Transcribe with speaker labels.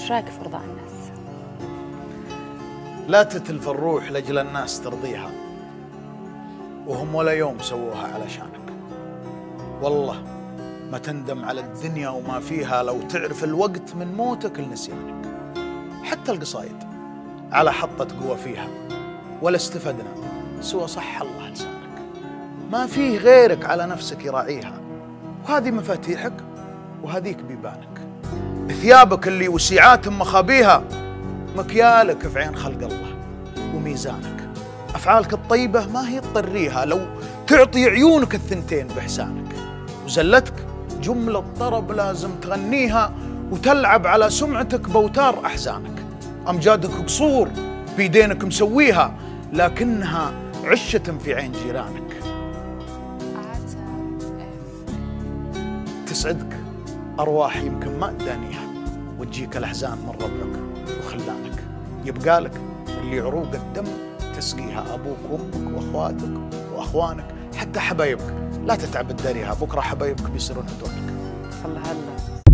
Speaker 1: ايش رايك في ارضاء الناس؟
Speaker 2: لا تتلف الروح لاجل الناس ترضيها، وهم ولا يوم سووها علشانك. والله ما تندم على الدنيا وما فيها لو تعرف الوقت من موتك لنسيانك. حتى القصايد على حطة قوة فيها، ولا استفدنا سوى صح الله لسانك. ما فيه غيرك على نفسك يراعيها، وهذه مفاتيحك وهذيك بيبانك. ثيابك اللي وسيعات مخابيها مكيالك في عين خلق الله وميزانك. أفعالك الطيبة ما هي تطريها لو تعطي عيونك الثنتين بإحسانك. وزلتك جملة طرب لازم تغنيها وتلعب على سمعتك بوتار أحزانك. أمجادك قصور بيدينك مسويها، لكنها عشة في عين جيرانك. تسعدك أرواح يمكن ما تدانيها، وتجيك الأحزان من ربعك وخلانك. يبقالك اللي عروق الدم تسقيها، أبوك وأمك وأخواتك وأخوانك حتى حبايبك. لا تتعب تداريها، بكرة حبايبك بيصيرون هدولك.
Speaker 1: الله الله.